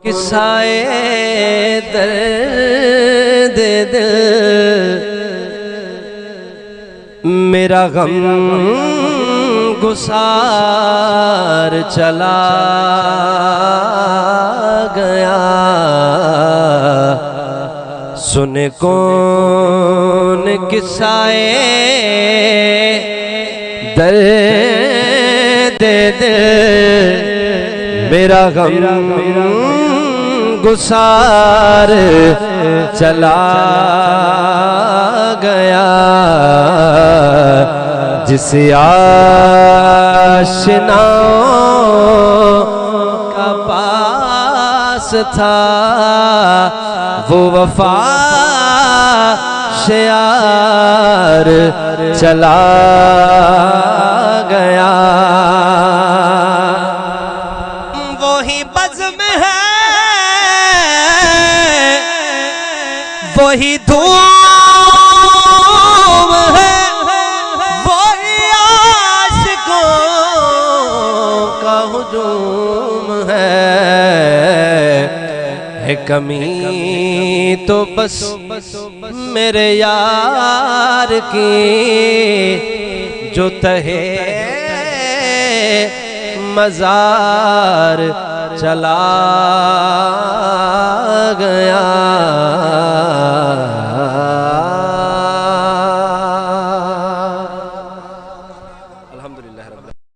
قصائے درد دل میرا غم گسار چلا گیا، سنے کون قصائے درد دل میرا غم گسار چلا گیا، جس آشناؤں کا پاس تھا وہ وفا شیار چلا گیا، وہی بزم ہے وہی دھوم ہے وہی عاشقوں کا ہجوم ہے کمی تو بس میرے یار کی جو تہے مزار چلا